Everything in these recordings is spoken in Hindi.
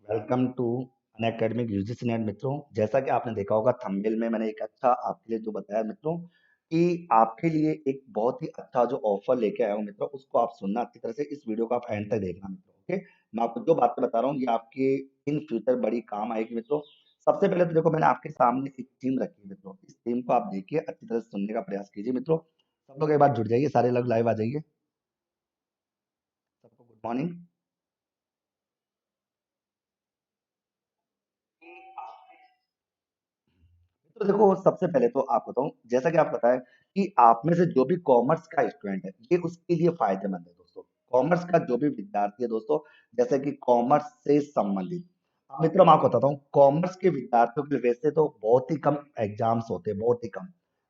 Welcome to Unacademy UGC NET मित्रों। जैसा कि आपने देखा होगा थंबनेल में मैंने एक अच्छा आपके लिए जो बताया मित्रों कि आपके लिए एक बहुत ही अच्छा जो ऑफर लेके आया हूँ मित्रों, उसको आप सुनना अच्छी तरह से। इस वीडियो को आप एंड तक देखना मित्रों। ओके, मैं आपको जो बातें बता रहा हूँ ये आपके इन फ्यूचर बड़ी काम आएगी मित्रों। सबसे पहले तो देखो, मैंने आपके सामने एक थीम रखी है मित्रों। इस थीम को आप देखिए, अच्छी तरह से सुनने का प्रयास कीजिए मित्रों। सब लोग एक बार जुड़ जाइए, सारे लोग लाइव आ जाइए। सबको गुड मॉर्निंग। तो देखो, सबसे पहले तो आप बताऊं, जैसा कि आप बताएं कि आप में से जो भी कॉमर्स का स्टूडेंट है ये उसके लिए फायदेमंद है दोस्तों। कॉमर्स का जो भी विद्यार्थी है दोस्तों, जैसे कि कॉमर्स से संबंधित, अब मित्रों मैं आपको बताता हूँ, कॉमर्स के विद्यार्थियों के लिए वैसे तो बहुत ही कम एग्जाम्स होते हैं, बहुत ही कम।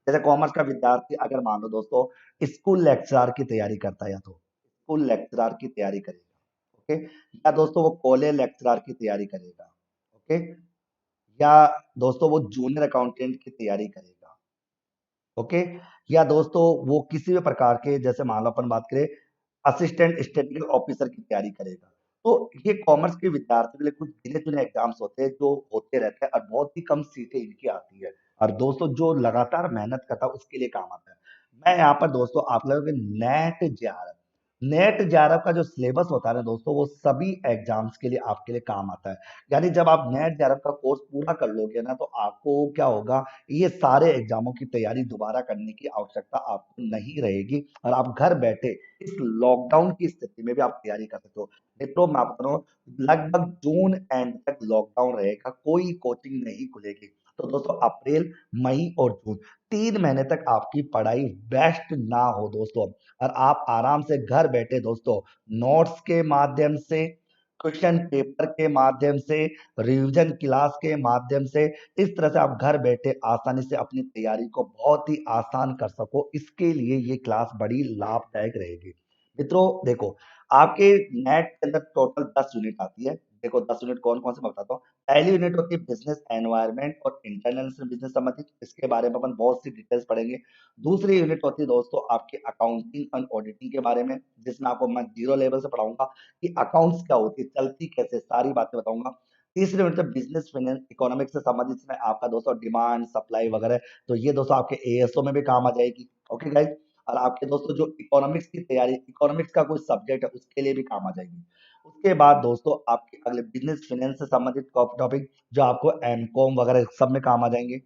जैसे कॉमर्स का विद्यार्थी अगर मान लो दोस्तों स्कूल लेक्चरर की तैयारी करता है, या तो स्कूल लेक्चरर की तैयारी करेगा, ओके, या दोस्तों वो कॉलेज लेक्चरर की तैयारी करेगा, ओके, या दोस्तों वो जूनियर अकाउंटेंट की तैयारी करेगा, ओके, या दोस्तों वो किसी भी प्रकार के, जैसे मान लो अपन बात करें असिस्टेंट स्टेटिस्टिकल ऑफिसर की तैयारी करेगा। तो ये कॉमर्स के विद्यार्थियों के लिए कुछ गिने चुने एग्जाम्स होते हैं जो होते रहते हैं, और बहुत ही कम सीटें इनकी आती है। और दोस्तों जो लगातार मेहनत करता है उसके लिए काम आता है। मैं यहाँ पर दोस्तों आप लोगों के नेट जेआरएफ, नेट जेआरएफ का जो सिलेबस होता है ना दोस्तों, वो सभी एग्जाम्स के लिए आपके लिए काम आता है। यानी जब आप नेट जेआरएफ का कोर्स पूरा कर लोगे ना, तो आपको क्या होगा, ये सारे एग्जामों की तैयारी दोबारा करने की आवश्यकता आपको नहीं रहेगी, और आप घर बैठे इस लॉकडाउन की स्थिति में भी आप तैयारी कर सकते हो। मित्रों मैं बता रहा हूँ, लगभग जून एंड तक लॉकडाउन रहेगा, कोई कोचिंग नहीं खुलेगी। तो दोस्तों अप्रैल, मई और जून, 3 महीने तक आपकी पढ़ाई बेस्ट ना हो दोस्तों, और आप आराम से घर बैठे दोस्तों नोट्स के माध्यम से, क्वेश्चन पेपर के माध्यम से, रिवीजन क्लास के माध्यम से, इस तरह से आप घर बैठे आसानी से अपनी तैयारी को बहुत ही आसान कर सको, इसके लिए ये क्लास बड़ी लाभदायक रहेगी। मित्रों देखो, आपके नेट के अंदर टोटल 10 यूनिट आती है। देखो 10 यूनिट कौन कौन से मैं बताता हूँ। पहली यूनिट होती है बिजनेस एनवायरनमेंट और इंटरनेशनल बिजनेस संबंधित, इसके बारे में अपन बहुत सी डिटेल्स पढ़ेंगे। दूसरी यूनिट होती है दोस्तों आपकी अकाउंटिंग एंड ऑडिटिंग के बारे में, जिसमें आपको मैं जीरो लेवल से पढ़ाऊंगा कि अकाउंट्स क्या होती है, चलती कैसे, सारी बातें बताऊंगा। तीसरे मतलब बिजनेस फाइनेंस इकोनॉमिक्स से संबंधित, इसमें आपका दोस्तों डिमांड सप्लाई वगैरह, तो ये दोस्तों आपके एएसओ में भी काम आ जाएगी। ओके गाइज, और आपके दोस्तों जो इकोनॉमिक्स की तैयारी, इकोनॉमिक्स का कोई सब्जेक्ट है उसके लिए भी काम आ जाएगी। उसके बाद दोस्तों आपके अगले बिजनेस फाइनेंस से संबंधित टॉपिक जो आपको एमकॉम वगैरह सब में काम आ जाएंगे।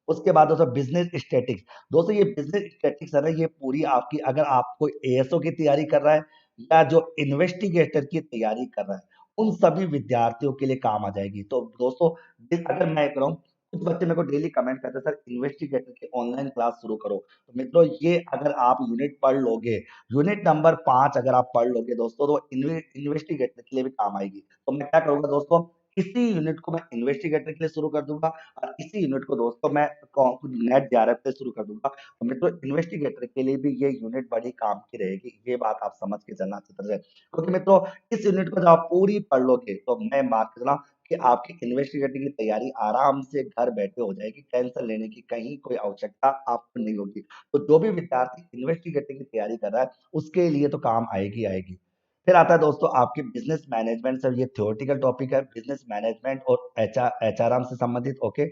उसके बाद दोस्तों बिजनेस स्टैटिक्स, दोस्तों ये बिजनेस स्टैटिक्स है ना, ये पूरी आपकी, अगर आप कोई एएसओ की तैयारी कर रहा है या जो इन्वेस्टिगेटर की तैयारी कर रहा है, उन सभी विद्यार्थियों के लिए काम आ जाएगी। तो दोस्तों अगर मैं कह रहा हूँ, कुछ बच्चे मेरे को डेली कमेंट करते हैं सर इन्वेस्टिगेटर की ऑनलाइन क्लास शुरू करो। तो मित्रों ये अगर आप यूनिट पढ़ लोगे, यूनिट नंबर 5 अगर आप पढ़ लोगे दोस्तों, तो इन्वेस्टिगेटर के लिए भी काम आएगी। तो मैं क्या करूंगा दोस्तों, इसी यूनिट को मैं इन्वेस्टिगेटर के लिए शुरू कर दूंगा, और इसी यूनिट को दोस्तों मैं नेट जेआरएफ पे शुरू कर दूंगा। तो मित्रों इन्वेस्टिगेटर के लिए भी ये यूनिट बड़ी काम की रहेगी, ये बात आप समझ के चलना अच्छी तरह से। क्योंकि मित्रों इस यूनिट को जब आप पूरी पढ़ लोगे, तो मैं बात कर रहा हूँ कि आपकी इन्वेस्टिगेटिंग की तैयारी आराम से घर बैठे हो जाएगी, टेंशन लेने की कहीं कोई आवश्यकता आपको नहीं होगी। तो जो भी विद्यार्थी इन्वेस्टिगेटिंग की तैयारी कर रहा है उसके लिए तो काम आएगी आएगी। फिर आता है दोस्तों आपके बिजनेस मैनेजमेंट से, ये थ्योरेटिकल टॉपिक है, बिजनेस मैनेजमेंट और एचआरएम से संबंधित, ओके।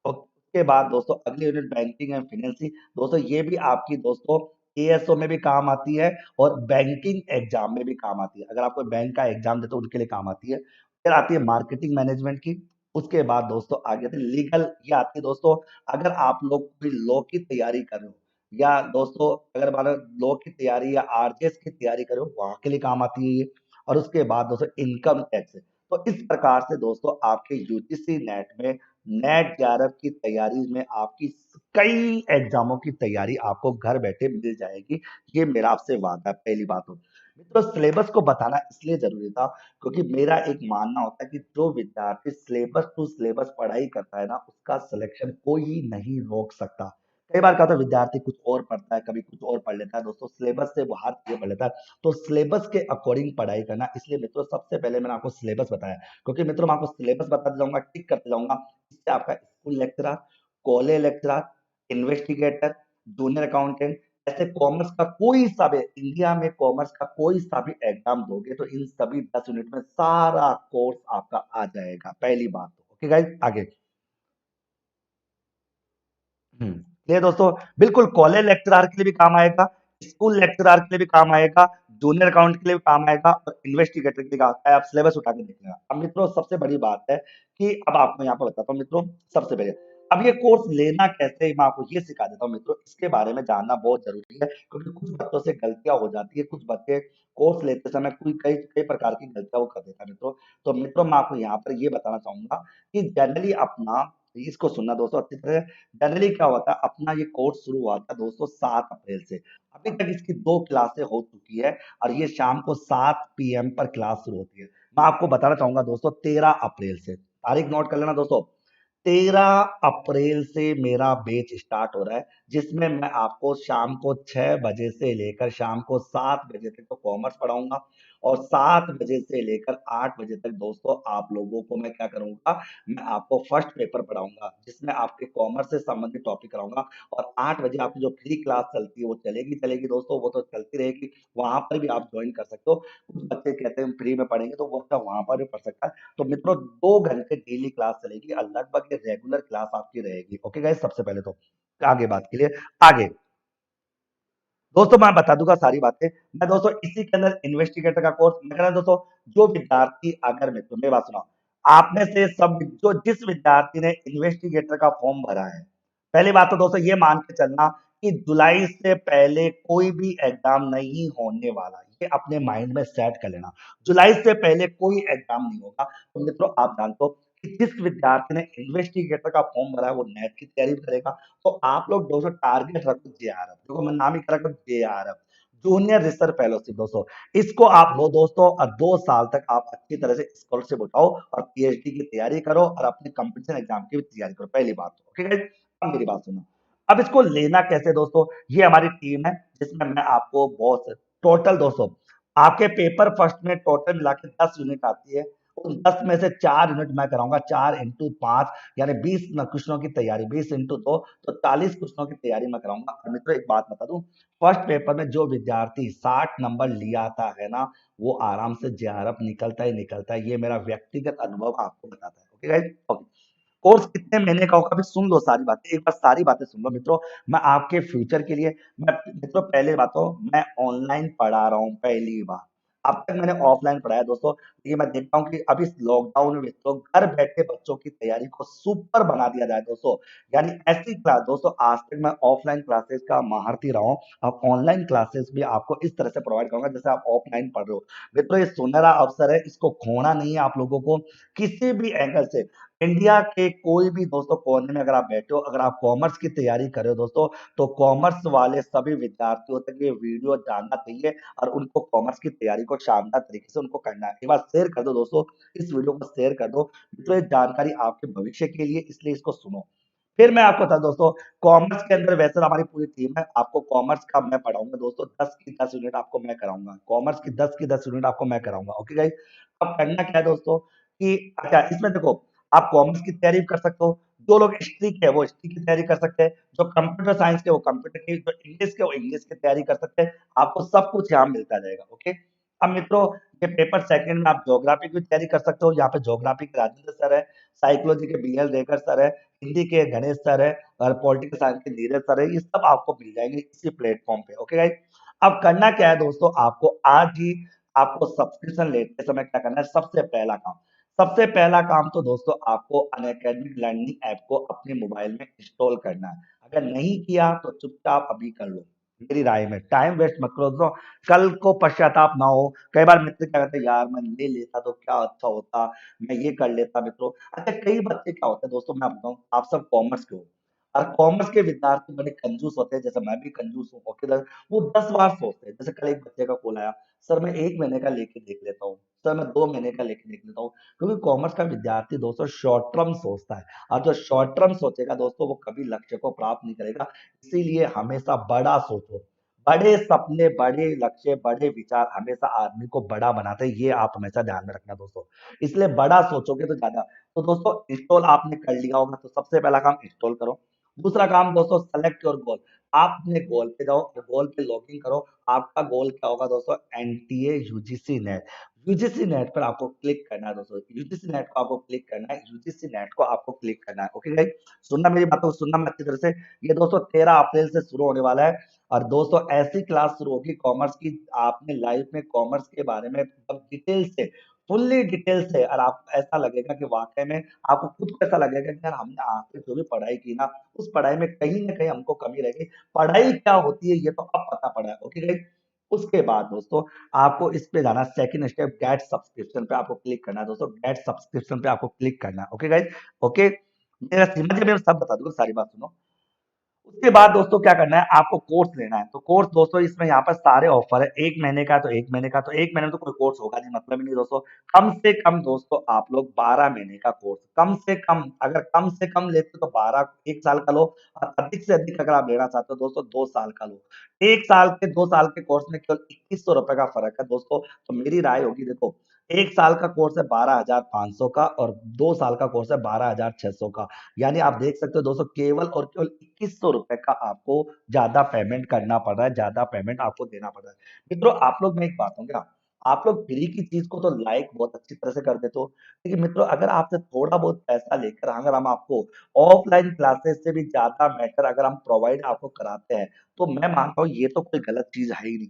उसके बाद दोस्तों अगली यूनिट बैंकिंग एंड फाइनेंसिंग, दोस्तों ये भी आपकी दोस्तों एएसओ में भी काम आती है, और बैंकिंग एग्जाम में भी काम आती है। अगर आप कोई बैंक का एग्जाम देते हो उनके लिए काम आती है। फिर आती है मार्केटिंग मैनेजमेंट की। उसके बाद दोस्तों आगे आती है लीगल, ये आती है दोस्तों अगर आप लोग कोई लॉ की तैयारी कर रहे हो, या दोस्तों अगर मान लो लॉ की तैयारी या आरजेएस की तैयारी कर रहे हो, वहां के लिए काम आती है ये। और उसके बाद दोस्तों इनकम टैक्स। तो इस प्रकार से दोस्तों आपके यूजीसी नेट में, नेट जेआरएफ की तैयारी में आपकी कई एग्जामों की तैयारी आपको घर बैठे मिल जाएगी। ये मेरा आपसे वादा है, पहली बात हो। मित्रों सिलेबस को बताना इसलिए जरूरी था, क्योंकि मेरा एक मानना होता है कि जो विद्यार्थी सिलेबस टू सिलेबस पढ़ाई करता है ना, उसका सिलेक्शन कोई नहीं रोक सकता। कई बार क्या होता है, विद्यार्थी कुछ और पढ़ता है, कभी कुछ और पढ़ लेता है दोस्तों, सिलेबस से बाहर चीजें पढ़ लेता है। तो सिलेबस के अकॉर्डिंग पढ़ाई करना, इसलिए मित्रों सबसे पहले मैंने आपको सिलेबस बताया। क्योंकि मित्रों मैं आपको सिलेबस बताते जाऊंगा, टिक करते जाऊंगा, इससे आपका school lecturer, college lecturer, investigator, junior accountant, ऐसे कॉमर्स का कोई सा भी इंडिया में कॉमर्स का कोई सा भी एग्जाम दोगे तो इन सभी 10 यूनिट में सारा कोर्स आपका आ जाएगा, पहली बात तो। ओके गाइस, आगे। ये दोस्तों बिल्कुल कॉलेज लेक्चरर के लिए भी काम आएगा, स्कूल लेक्चरर के लिए भी काम आएगा, जूनियर अकाउंट के लिए भी काम आएगा और इन्वेस्टिगेटर के लिए काम आएगा। आप सिलेबस उठा के देखिएगा। अब मित्रों सबसे बड़ी बात है कि अब आपको यहाँ पर बताता हूँ मित्रों, सबसे पहले अब ये कोर्स लेना कैसे है, मैं आपको ये सिखा देता हूँ मित्रों। इसके बारे में जानना बहुत जरूरी है क्योंकि कुछ बच्चों से गलतियां हो जाती है, कुछ बच्चे कोर्स लेते समय कोई कई कई प्रकार की गलतियां वो कर देता है मित्रों। तो मित्रों मैं आपको यहाँ पर ये बताना चाहूंगा कि जनरली अपना, इसको सुनना दोस्तों अच्छी तरह। जनरली क्या होता है, अपना ये कोर्स शुरू हुआ था दोस्तों 7 अप्रैल से। अभी तक इसकी 2 क्लासें हो चुकी है और ये शाम को 7 PM पर क्लास शुरू होती है। मैं आपको बताना चाहूंगा दोस्तों 13 अप्रैल से, तारीख नोट कर लेना दोस्तों। 13 अप्रैल से मेरा बैच स्टार्ट हो रहा है जिसमें मैं आपको शाम को 6 बजे से लेकर शाम को 7 बजे तक तो कॉमर्स पढ़ाऊंगा और 7 बजे से लेकर 8 बजे तक दोस्तों आप लोगों को मैं क्या करूंगा, मैं आपको फर्स्ट पेपर पढ़ाऊंगा जिसमें आपके कॉमर्स से संबंधित टॉपिक कराऊंगा। और 8 बजे आपकी जो फ्री क्लास चलती है वो चलेगी चलेगी दोस्तों, वो तो चलती रहेगी, वहां पर भी आप ज्वाइन कर सकते हो। कुछ बच्चे कहते हैं फ्री में पढ़ेंगे तो वो अच्छा वहां पर भी पढ़ सकता है। तो मित्रों 2 घंटे डेली क्लास चलेगी और लगभग ये रेगुलर क्लास आपकी रहेगी। ओके गाइस, सबसे पहले तो आगे बात के लिए, आगे दोस्तों मैं बता दूंगा सारी बातें। मैं दोस्तों इसी के अंदर इन्वेस्टिगेटर का कोर्स मैं कह रहा हूं दोस्तों। जो विद्यार्थी, अगर मैं तुम्हें बात सुनाओ, आप में से सब जो जिस विद्यार्थी ने इन्वेस्टिगेटर का फॉर्म भरा है, पहली बात तो दोस्तों ये मान के चलना कि जुलाई से पहले कोई भी एग्जाम नहीं होने वाला, ये अपने माइंड में सेट कर लेना। जुलाई से पहले कोई एग्जाम नहीं होगा। तो मित्रों आप जानते हो कि जिस विद्यार्थी ने इन्वेस्टिगेटर का फॉर्म भरा है वो नेट की तैयारी भी करेगा। तो आप लोग दोस्तों टारगेट रखो जेआरएफ, देखो मैं नाम ही कर रखा हूं जेआरएफ, जूनियर रिसर्च फेलोशिप दोस्तों। इसको आप लो दोस्तों और 2 साल तक आप अच्छी तरह से स्कॉलरशिप उठाओ और पीएचडी की तैयारी करो और अपने कंपटीशन एग्जाम की भी तैयारी करो, पहली बात तो। ओके गाइस, अब मेरी बात सुनो। अब इसको लेना कैसे दोस्तों, ये हमारी टीम है जिसमें मैं आपको बहुत टोटल दोस्तों आपके पेपर फर्स्ट में टोटल मिला के 10 यूनिट आती है। उन 10 में से 4 यूनिट मैं कराऊंगा, 4 × 5 यानी 20 क्वेश्चनों की तैयारी, 20 × 2 तो 40 क्वेश्चनों की तैयारी मैं कराऊंगा। और मित्रों एक बात बता दूं, फर्स्ट पेपर में जो विद्यार्थी 60 नंबर लिया आता है ना, वो आराम से जेआरएफ निकलता ही निकलता है। ये मेरा व्यक्तिगत अनुभव आपको बताता है। Okay guys, okay. कोर्स कितने महीने का होगा, अभी सुन लो सारी बातें, एक बार सारी बातें सुन लो मित्रों। मैं आपके फ्यूचर के लिए, मैं मित्रों पहले बात तो मैं ऑनलाइन पढ़ा रहा हूँ पहली बार। अब तक मैंने ऑफलाइन पढ़ाया दोस्तों। ये मैं देखता हूँ कि अभी इस लॉकडाउन में मित्रों घर बैठे बच्चों की तैयारी को सुपर बना दिया जाए दोस्तों। यानी ऐसी क्लास दोस्तों, आज तक मैं ऑफलाइन क्लासेस का महारथी रहा हूँ। अब ऑनलाइन क्लासेस भी आपको इस तरह से प्रोवाइड करूंगा जैसे आप ऑफलाइन पढ़ रहे हो। मित्रों ये सुनहरा अवसर है, इसको खोना नहीं है आप लोगों को किसी भी एंगल से। इंडिया के कोई भी दोस्तों कोने में अगर आप बैठे हो, अगर आप कॉमर्स की तैयारी कर रहे हो दोस्तों, तो कॉमर्स वाले सभी विद्यार्थियों तक ये वीडियो जानना चाहिए और उनको कॉमर्स की तैयारी को शानदार तरीके से उनको करना है। एक बार शेयर कर दो दोस्तों, इस वीडियो को शेयर कर दो। तो ये जानकारी आपके भविष्य के लिए, इसलिए इसको सुनो। फिर मैं आपको बता दोस्तों, कॉमर्स के अंदर वैसे तो हमारी पूरी टीम है, आपको कॉमर्स का मैं पढ़ाऊंगा दोस्तों, 10 की 10 यूनिट आपको मैं कराऊंगा, कॉमर्स की 10 की 10 यूनिट आपको मैं कराऊंगा। ओके गाइस, अब करना क्या है दोस्तों कि अच्छा इसमें देखो, आप कॉमर्स की तैयारी भी कर सकते हो, जो लोग हिस्ट्री के हैं वो हिस्ट्री की तैयारी कर सकते हैं, जो कंप्यूटर साइंस के वो कंप्यूटर की, जो इंग्लिश के वो इंग्लिश की तैयारी कर सकते हैं। आपको सब कुछ यहाँ मिलता जाएगा। ओके, अब मित्रों ये पेपर सेकंड में आप ज्योग्राफी की तैयारी कर सकते हो। यहाँ पे ज्योग्राफी के राजेंद्र सर है, साइकोलॉजी के बीएल रेखर सर है, हिंदी के गणेश सर है और पॉलिटिकल साइंस के नीरज सर है। ये सब आपको मिल जाएंगे इसी प्लेटफॉर्म पे। ओके गाइस, अब करना क्या है दोस्तों, आपको आज ही आपको सब्सक्रिप्शन लेते समय क्या करना है, सबसे पहला काम तो दोस्तों आपको अनअकैडमिक लर्निंग ऐप को अपने मोबाइल में इंस्टॉल करना है। अगर नहीं किया तो चुपचाप अभी कर लो, मेरी राय में टाइम वेस्ट मत करो दोस्तों, कल को पश्चाताप ना हो। कई बार मित्र क्या कहते हैं, यार मैं ले लेता तो क्या अच्छा होता, मैं ये कर लेता मित्रों। अच्छा कई बच्चे क्या होते हैं दोस्तों, मैं बताऊं, आप सब कॉमर्स के हो और कॉमर्स के विद्यार्थी बड़े कंजूस होते हैं, जैसे मैं भी कंजूस हूँ। ओके, वो 10 बार सोचते हैं। जैसे कल एक बच्चे का कॉल आया, सर मैं 1 महीने का लेके देख लेता हूँ, सर मैं 2 महीने का लेके देख लेता हूँ। क्योंकि कॉमर्स का विद्यार्थी दोस्तों शॉर्ट टर्म सोचता है और जो शॉर्ट टर्म सोचेगा दोस्तों वो कभी लक्ष्य को प्राप्त नहीं करेगा। इसीलिए हमेशा बड़ा सोचो, बड़े सपने, बड़े लक्ष्य, बड़े विचार हमेशा आदमी को बड़ा बनाते हैं, ये आप हमेशा ध्यान में रखना दोस्तों। इसलिए बड़ा सोचोगे तो ज्यादा। तो दोस्तों इंस्टॉल आपने कर लिया होगा, तो सबसे पहला काम इंस्टॉल करो। दूसरा काम दोस्तों, सेलेक्ट योर गोल। आप अपने गोल पे जाओ और गोल पे लॉगिन करो। आपका गोल क्या होगा दोस्तों? NTA UGC net. UGC net पर आपको क्लिक करना है दोस्तों, यूजीसी नेट को आपको क्लिक करना है, यूजीसी नेट को आपको क्लिक करना है। ओके गाइस, सुनना मेरी बातों को, सुनना अच्छी तरह से। ये दोस्तों 13 अप्रैल से शुरू होने वाला है। और दोस्तों ऐसी क्लास शुरू होगी कॉमर्स की, आपने लाइफ में कॉमर्स के बारे में अब डिटेल से, फुल्ली डिटेल से, और आप ऐसा लगेगा कि वाकई में आपको खुद को ऐसा लगेगा कि यार हमने आज तक जो भी पढ़ाई की ना, उस पढ़ाई में कहीं ना कहीं हमको कमी रह गई। पढ़ाई क्या होती है ये तो अब पता पड़ा है। ओके गाइस, उसके बाद दोस्तों आपको इस पे जाना, सेकंड स्टेप गेट सब्सक्रिप्शन पे आपको क्लिक करना है दोस्तों, गेट सब्सक्रिप्शन पे आपको क्लिक करना है। ओके गाइस, ओके, मेरा सीमा जी मैं सब बता दूंगा, सारी बात सुनो। उसके बाद दोस्तों क्या करना है, आपको कोर्स लेना है। तो कोर्स दोस्तों इसमें यहाँ पर सारे ऑफर है, 1 महीने का, तो 1 महीने का, तो 1 महीने में तो कोई कोर्स होगा नहीं, मतलब ही नहीं दोस्तों। कम से कम दोस्तों आप लोग 12 महीने का कोर्स, कम से कम, अगर कम से कम लेते हो तो 1 साल का लो, और अधिक से अधिक अगर आप लेना चाहते हो दोस्तों 2 साल का लो। 1 साल के 2 साल के कोर्स में केवल 2100 रुपए का फर्क है दोस्तों। तो मेरी राय होगी, देखो 1 साल का कोर्स है 12,500 का, और 2 साल का कोर्स है 12,600 का। यानी आप देख सकते हो दोस्तों, केवल और केवल 2100 रुपए का आपको ज्यादा पेमेंट करना पड़ रहा है, ज्यादा पेमेंट आपको देना पड़ रहा है। मित्रों आप लोग, मैं एक बात हूँ क्या, आप लोग फ्री की चीज को तो लाइक बहुत अच्छी तरह से कर देते हो, लेकिन मित्रों अगर आपसे थोड़ा बहुत पैसा लेकर अगर हम आपको ऑफलाइन क्लासेस से भी ज्यादा बेटर अगर हम प्रोवाइड आपको कराते हैं, तो मैं मानता हूँ ये तो कोई गलत चीज है ही नहीं।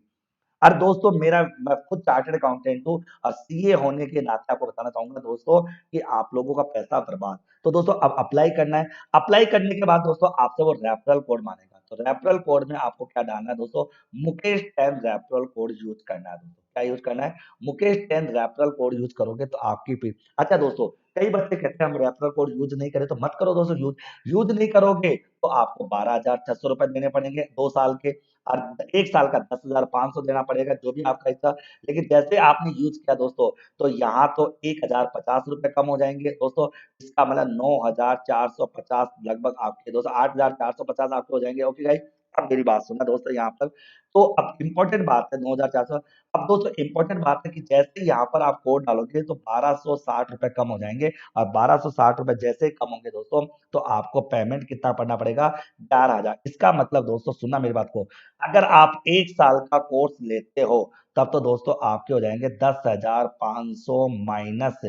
और दोस्तों मैं खुद चार्टर्ड अकाउंटेंट हूँ, और सीए होने के नाते आपको बताना चाहूंगा दोस्तों कि आप लोगों का पैसा बर्बाद। तो दोस्तों अब अप्लाई करना है। अप्लाई करने के बाद दोस्तों आपसे वो रेफरल कोड मांगेगा, तो रेफरल कोड में आपको क्या डालना है दोस्तों? मुकेश 10 रेफरल कोड यूज करना है दोस्तों। क्या यूज करना है? मुकेश 10 रेफरल कोड यूज करोगे तो आपकी पे। अच्छा दोस्तों, कई बच्चे कहते हैं हम रेफरल कोड यूज नहीं करें, तो मत करो दोस्तों यूज। यूज नहीं करोगे तो आपको 12,600 रुपए देने पड़ेंगे 2 साल के, और 1 साल का 10,500 देना पड़ेगा, जो भी आपका हिस्सा। लेकिन जैसे आपने यूज किया दोस्तों, तो यहाँ तो 1,050 रुपए कम हो जाएंगे दोस्तों। इसका मतलब 9,450 लगभग आपके दोस्तों, 8,450 आपके हो जाएंगे। ओके गाइस, अब मेरी बात सुनना दोस्तों यहाँ पर। तो अब इंपॉर्टेंट बात है 9,400। अब दोस्तों इंपॉर्टेंट बात है कि जैसे यहाँ पर आप कोड डालोगे तो 1,260 रुपए कम हो जाएंगे, और 1,260 रुपए जैसे ही कम होंगे दोस्तों, तो आपको पेमेंट कितना पड़ना पड़ेगा? 11,000। इसका मतलब दोस्तों सुनना मेरी बात को, अगर आप 1 साल का कोर्स लेते हो, तब तो दोस्तों आपके हो जाएंगे 10,500 माइनस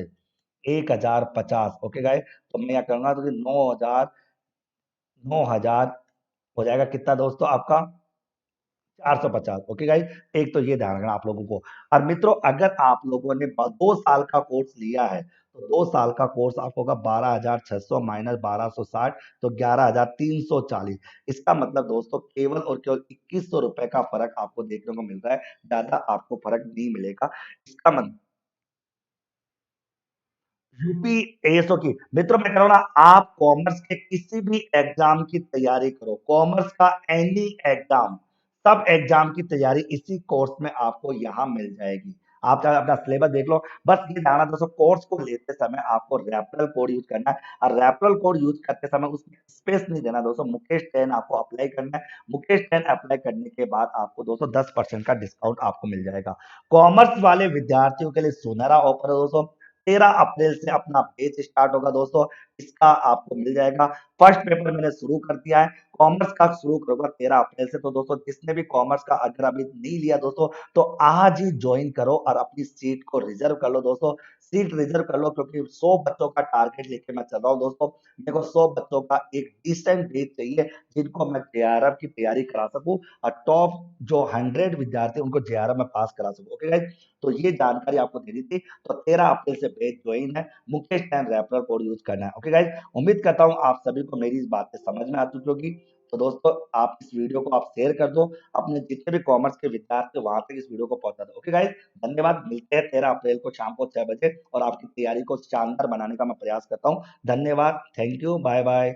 1,050। ओके गाइस, तो मैं क्या करूंगा, तो 9,000 हो जाएगा कितना दोस्तों आपका? 450। ओके गाइस, एक तो ये ध्यान रखना आप लोगों को। और मित्रों अगर आप लोगों ने 2 साल का कोर्स लिया है, तो 2 साल का कोर्स आपको होगा 12,600 माइनस 1,260, तो 11,340। इसका मतलब दोस्तों केवल और केवल 2100 रुपए का फर्क आपको देखने को मिल रहा है, ज्यादा आपको फर्क नहीं मिलेगा। इसका मतलब यूपी एसओ की, मित्रों मैं कह रहा हूं ना, आप कॉमर्स के किसी भी एग्जाम की तैयारी करो, कॉमर्स का एनी एग्जाम, सब एग्जाम की तैयारी इसी कोर्स में आपको यहाँ मिल जाएगी। आप चाहे अपना सिलेबस देख लो। बस ये ध्यान रखना दोस्तों, कोर्स को लेते समय आपको रेफरल कोड यूज करना है, और रेफरल कोड यूज करते समय उसमें स्पेस नहीं देना दोस्तों। मुकेश 10 आपको अप्लाई करना है। मुकेश 10 अप्लाई करने के बाद आपको दोस्तों 10% का डिस्काउंट आपको मिल जाएगा। कॉमर्स वाले विद्यार्थियों के लिए सुनहरा ऑफर है दोस्तों। 13 अप्रैल से अपना बैच स्टार्ट होगा दोस्तों, इसका आपको मिल जाएगा। फर्स्ट पेपर मैंने शुरू कर दिया है, कॉमर्स का शुरू करूंगा 13 अप्रैल से। तो दोस्तों जिसने भी कॉमर्स का अगर अभी नहीं लिया दोस्तों, तो आज ही ज्वाइन करो और अपनी सीट को रिजर्व कर लो दोस्तों। सीट रिजर्व कर लो, क्योंकि 100 बच्चों का टारगेट लेके मैं चल रहा हूँ दोस्तों। मेरे को 100 बच्चों का एक डिसेंट बैच चाहिए, जिनको मैं जेआरएफ की तैयारी करा सकूं, और टॉप जो 100 विद्यार्थी उनको जेआरएफ में पास करा सकूं। ओके गाइस, तो ये जानकारी आपको देनी थी। तो 13 अप्रैल से बैच ज्वाइन है, मुकेश 10 रेफरल कोड यूज करना है। ओके गाइस, उम्मीद करता हूँ आप सभी को मेरी इस बातें समझ में आ चुकी होगी। तो दोस्तों आप इस वीडियो को आप शेयर कर दो, अपने जितने भी कॉमर्स के विद्यार्थी वहां तक इस वीडियो को पहुंचा दो। ओके गाइस, धन्यवाद। मिलते हैं 13 अप्रैल को शाम को 6 बजे, और आपकी तैयारी को शानदार बनाने का मैं प्रयास करता हूँ। धन्यवाद, थैंक यू, बाय बाय।